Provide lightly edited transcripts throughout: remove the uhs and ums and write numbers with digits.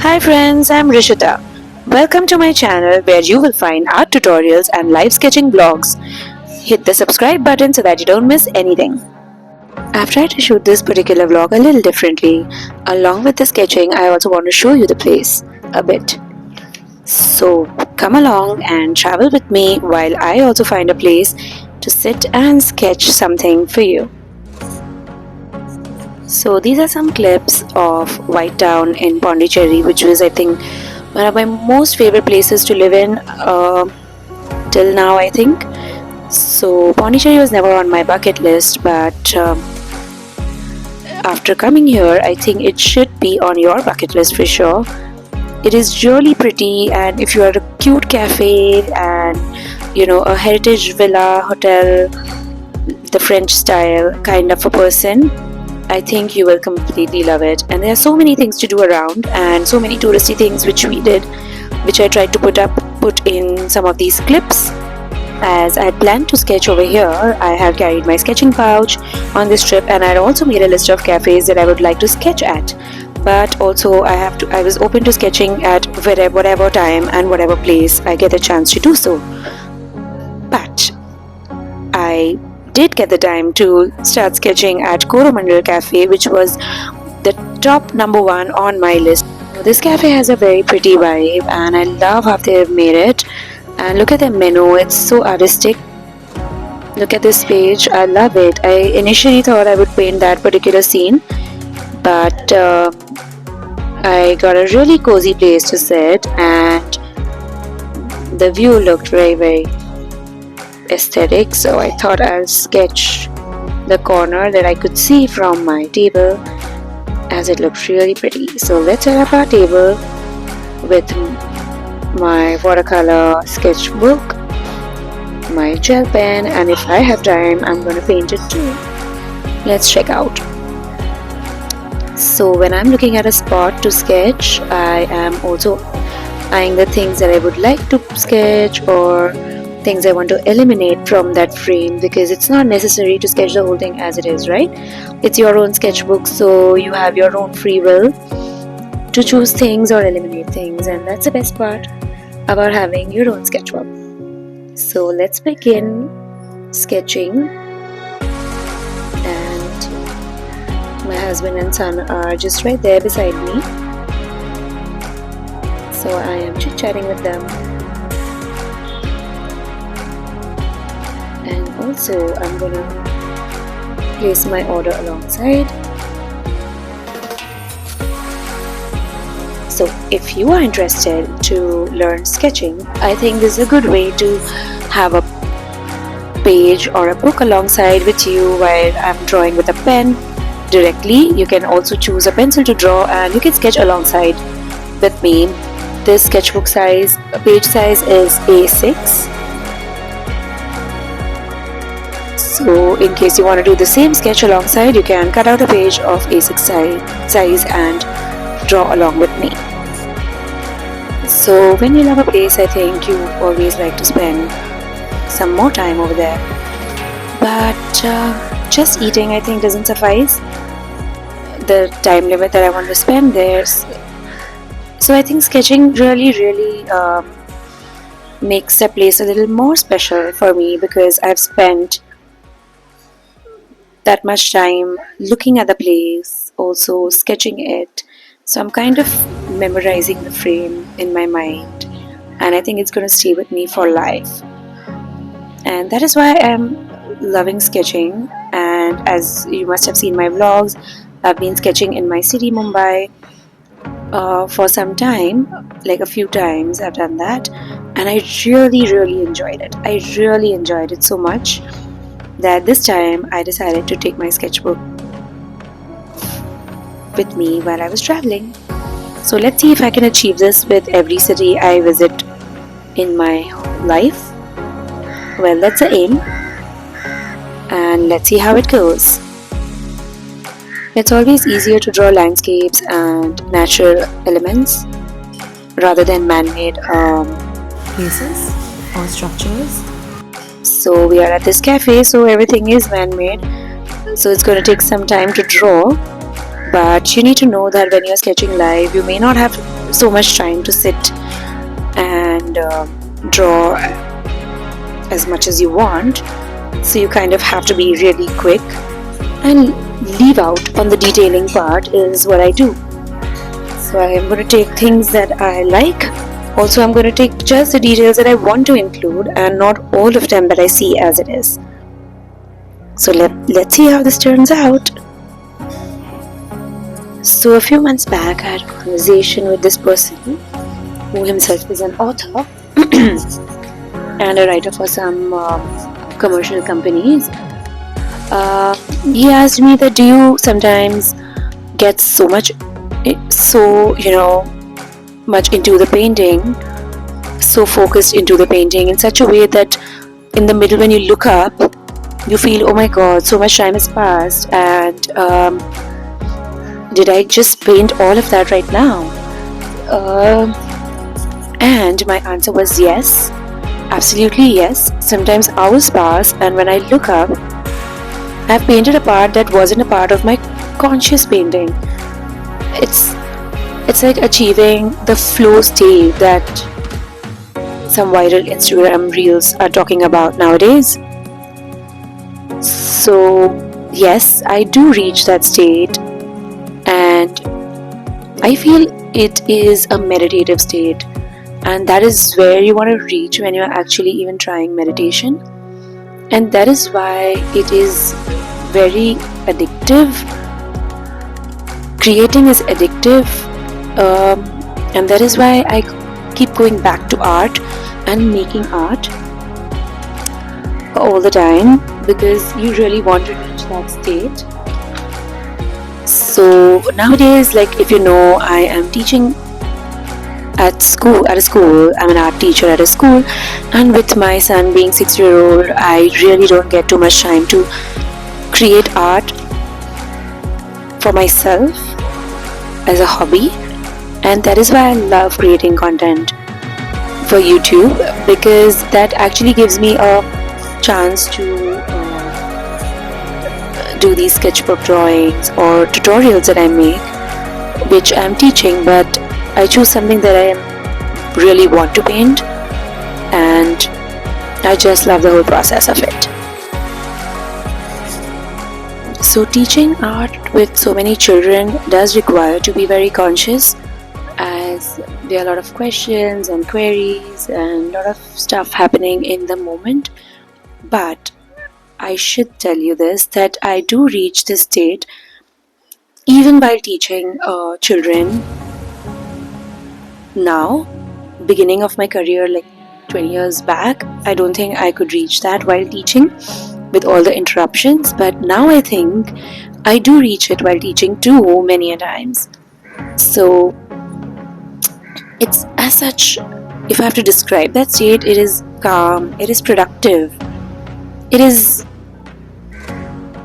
Hi friends, I'm Rishita. Welcome to my channel where you will find art tutorials and live sketching blogs. Hit the subscribe button so that you don't miss anything. I've tried to shoot this particular vlog a little differently. Along with the sketching, I also want to show you the place a bit. So come along and travel with me while I also find a place to sit and sketch something for you. So these are some clips of White Town in Pondicherry, which was I think one of my most favorite places to live in till now I think. So Pondicherry was never on my bucket list, but after coming here I think it should be on your bucket list for sure. It is really pretty, and if you are a cute cafe and a heritage villa hotel, the French style kind of a person, I think you will completely love it. And there are so many things to do around and so many touristy things which we did, which I tried to put in some of these clips. As I had planned to sketch over here, I have carried my sketching pouch on this trip, and I had also made a list of cafes that I would like to sketch at. But also I was open to sketching at whatever time and whatever place I get a chance to do so. But I did get the time to start sketching at Coromandel Café, which was the top number one on my list. This cafe has a very pretty vibe and I love how they've made it. And look at the menu, it's so artistic. Look at this page, I love it. I initially thought I would paint that particular scene, but I got a really cozy place to sit and the view looked very aesthetic, so I thought I'll sketch the corner that I could see from my table, as it looked really pretty. So let's set up our table with my watercolor sketchbook, my gel pen, and if I have time I'm going to paint it too. Let's check out. So when I'm looking at a spot to sketch, I am also eyeing the things that I would like to sketch or things I want to eliminate from that frame, because it's not necessary to sketch the whole thing as it is, right? It's your own sketchbook, so you have your own free will to choose things or eliminate things, and that's the best part about having your own sketchbook. So let's begin sketching, and my husband and son are just right there beside me, so I am chit-chatting with them. And also I'm gonna place my order alongside. So if you are interested to learn sketching, I think this is a good way to have a page or a book alongside with you while I'm drawing with a pen directly. You can also choose a pencil to draw and you can sketch alongside with me. This sketchbook size, page size is A6. So in case you want to do the same sketch alongside, you can cut out a page of A6 size and draw along with me. So when you love a place, I think you always like to spend some more time over there. But just eating I think doesn't suffice the time limit that I want to spend there. So I think sketching really makes a place a little more special for me, because I've spent that much time looking at the place, also sketching it. So I'm kind of memorizing the frame in my mind, and I think it's going to stay with me for life. And that is why I'm loving sketching. And as you must have seen my vlogs, I've been sketching in my city, Mumbai, for some time, like a few times I've done that, and I really enjoyed it. I really enjoyed it so much that this time I decided to take my sketchbook with me while I was traveling. So let's see if I can achieve this with every city I visit in my life. Well, that's the aim, and let's see how it goes. It's always easier to draw landscapes and natural elements rather than man-made places or structures. So we are at this cafe, so everything is man-made, so it's going to take some time to draw. But you need to know that when you're sketching live, you may not have so much time to sit and draw as much as you want, so you kind of have to be really quick and leave out on the detailing part is what I do. So I'm going to take things that I like. Also, I'm going to take just the details that I want to include and not all of them that I see as it is. So let's see how this turns out. So a few months back, I had a conversation with this person who himself is an author and a writer for some commercial companies. He asked me that, do you sometimes get so much into the painting, so focused into the painting in such a way that in the middle when you look up, you feel, oh my god, so much time has passed, and did I just paint all of that right now? And my answer was yes, absolutely yes. Sometimes hours pass, and when I look up, I've painted a part that wasn't a part of my conscious painting. It's like achieving the flow state that some viral Instagram reels are talking about nowadays. So yes, I do reach that state, and I feel it is a meditative state, and that is where you want to reach when you're actually even trying meditation. And that is why it is very addictive. Creating is addictive, and that is why I keep going back to art and making art all the time, because you really want to reach that state. So nowadays, like, if you know, I am teaching at a school. I'm an art teacher at a school, and with my son being 6-year-old, I really don't get too much time to create art for myself as a hobby. And that is why I love creating content for YouTube, because that actually gives me a chance to do these sketchbook drawings or tutorials that I make, which I'm teaching, but I choose something that I really want to paint, and I just love the whole process of it. So teaching art with so many children does require to be very conscious, as there are a lot of questions and queries and a lot of stuff happening in the moment. But I should tell you this, that I do reach this state even while teaching children now. Beginning of my career, like 20 years back, I don't think I could reach that while teaching with all the interruptions, but now I think I do reach it while teaching too, many a times. So it's, as such, if I have to describe that state, it is calm, it is productive, it is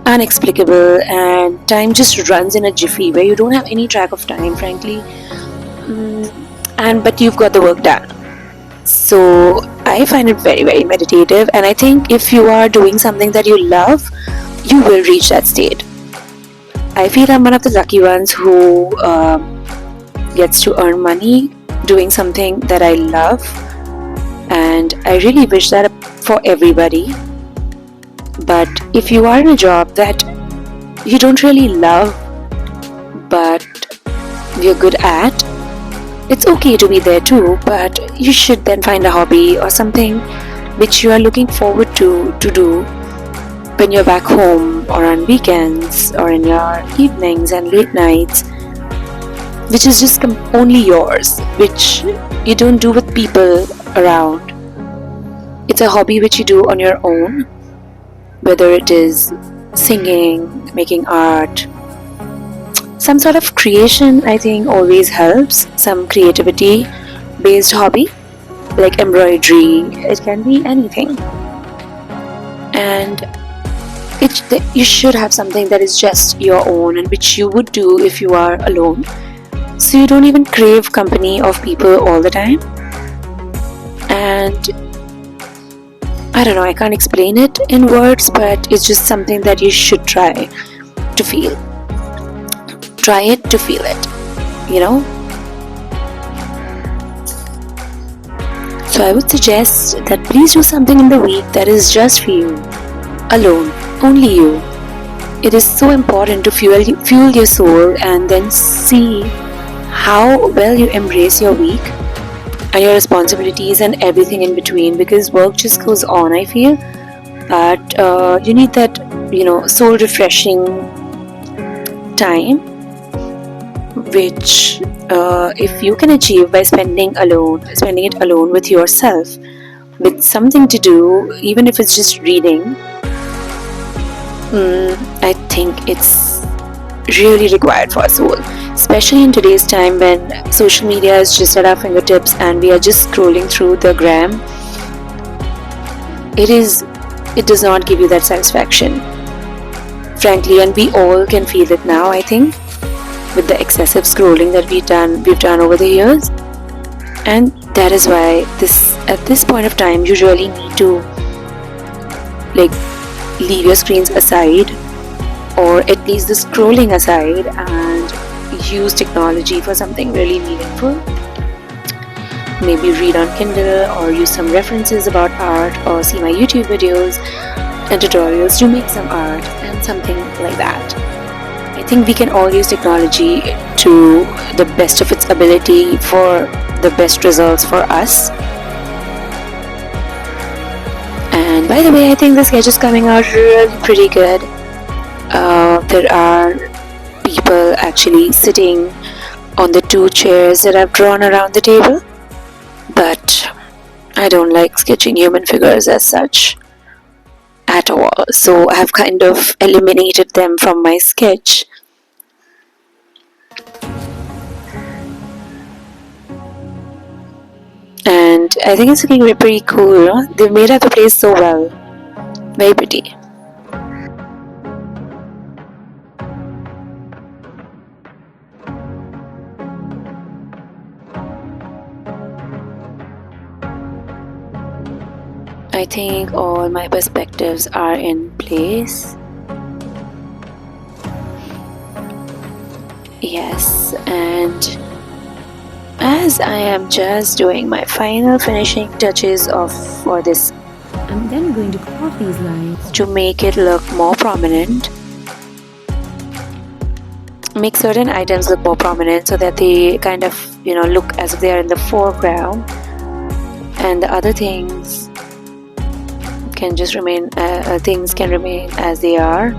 unexplicable, and time just runs in a jiffy where you don't have any track of time, frankly, but you've got the work done. So I find it very, very meditative, and I think if you are doing something that you love, you will reach that state. I feel I'm one of the lucky ones who gets to earn money doing something that I love, and I really wish that for everybody. But if you are in a job that you don't really love but you're good at, it's okay to be there too, but you should then find a hobby or something which you are looking forward to do when you're back home, or on weekends, or in your evenings and late nights, which is just only yours, which you don't do with people around. It's a hobby which you do on your own, whether it is singing, making art, some sort of creation. I think always helps. Some creativity based hobby like embroidery, it can be anything, and you should have something that is just your own and which you would do if you are alone, so you don't even crave company of people all the time. And I don't know, I can't explain it in words, but it's just something that you should try to feel. Try it to feel it, you know? So I would suggest that please do something in the week that is just for you, alone, only you. It is so important to fuel your soul and then see how well you embrace your week and your responsibilities and everything in between, because work just goes on, I feel. But you need that, soul refreshing time, which if you can achieve by spending it alone with yourself, with something to do, even if it's just reading, I think it's really required for our soul, especially in today's time when social media is just at our fingertips and we are just scrolling through the gram. It does not give you that satisfaction, frankly, and we all can feel it now, I think, with the excessive scrolling that we've done over the years. And that is why at this point of time you really need to leave your screens aside, or at least the scrolling aside, and use technology for something really meaningful. Maybe read on Kindle, or use some references about art, or see my YouTube videos and tutorials to make some art and something like that. I think we can all use technology to the best of its ability for the best results for us. And by the way, I think the sketch is coming out really pretty good. There are people actually sitting on the 2 chairs that I've drawn around the table, but I don't like sketching human figures as such at all, so I've kind of eliminated them from my sketch. And I think it's looking pretty cool, no? They've made up the place so well. Very pretty. I think all my perspectives are in place. Yes, and as I am just doing my final finishing touches for this, I'm then going to cut off these lines to make it look more prominent. Make certain items look more prominent so that they kind of, look as if they are in the foreground, and the other things can just remain. Things can remain as they are.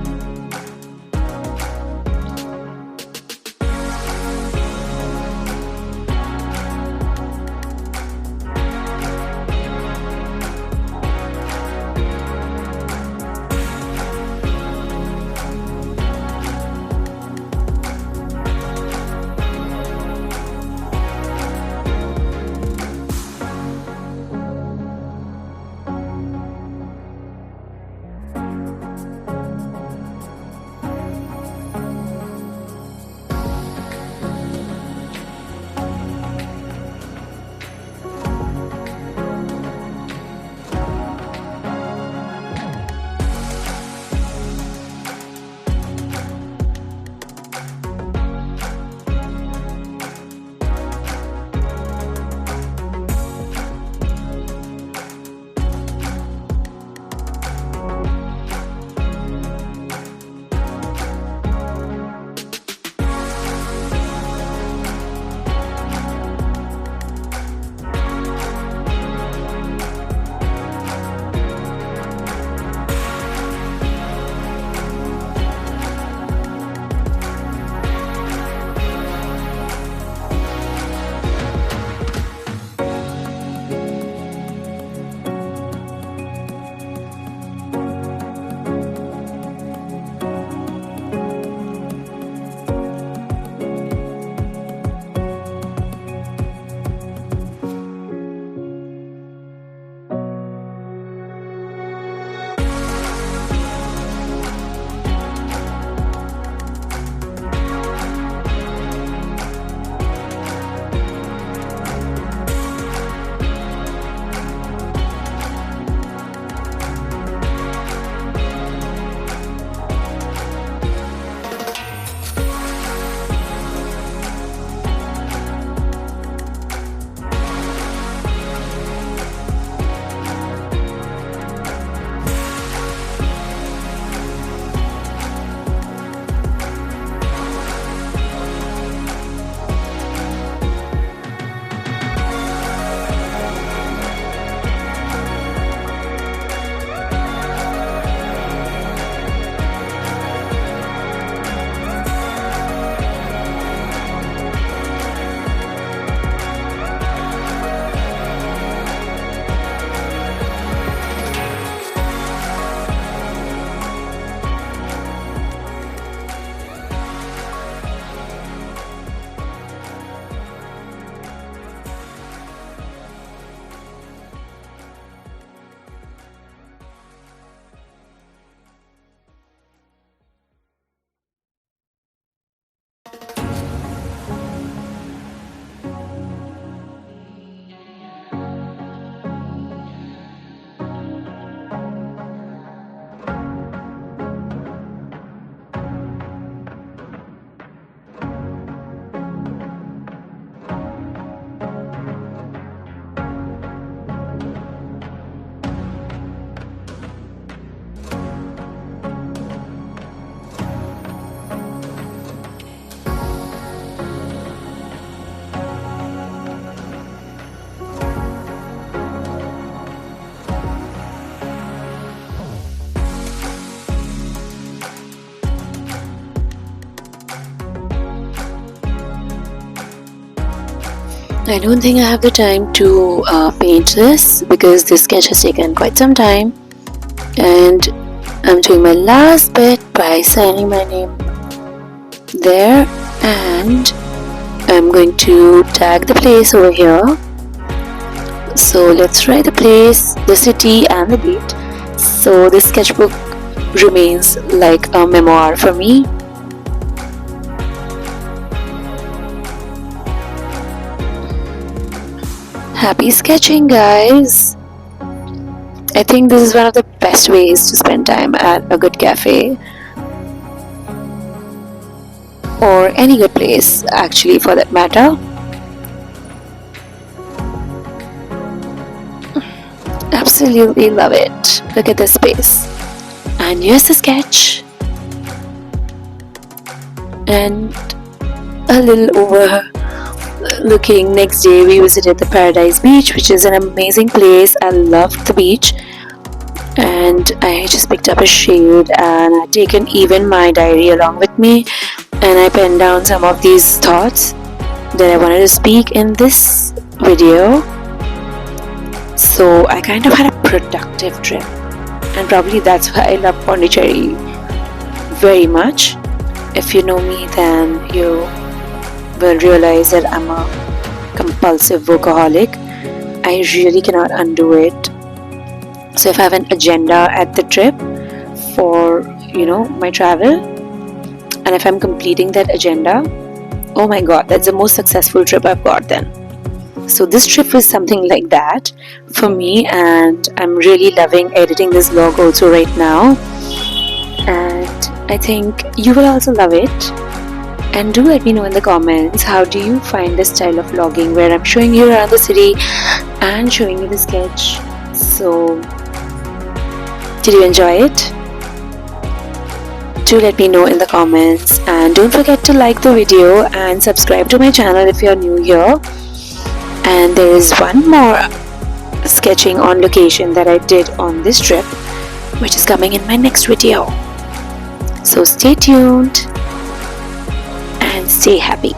I don't think I have the time to paint this because this sketch has taken quite some time, and I'm doing my last bit by signing my name there, and I'm going to tag the place over here. So let's write the place, the city and the date. So this sketchbook remains like a memoir for me. Happy sketching, guys! I think this is one of the best ways to spend time at a good cafe, or any good place actually, for that matter. Absolutely love it. Look at this space. And here's the sketch. And a little overlooking. Next day we visited the Paradise Beach, which is an amazing place. I loved the beach. And I just picked up a shade and I've taken even my diary along with me, and I penned down some of these thoughts that I wanted to speak in this video. So I kind of had a productive trip, and probably that's why I love Pondicherry very much. If you know me, then you will realize that I'm a compulsive workaholic. I really cannot undo it. So if I have an agenda at the trip for, my travel, and if I'm completing that agenda, oh my god, that's the most successful trip I've got then. So this trip was something like that for me, and I'm really loving editing this vlog also right now, and I think you will also love it. And do let me know in the comments, how do you find this style of vlogging where I'm showing you around the city and showing you the sketch. So did you enjoy it? Do let me know in the comments, and don't forget to like the video and subscribe to my channel if you're new here. And there is one more sketching on location that I did on this trip, which is coming in my next video. So stay tuned and stay happy.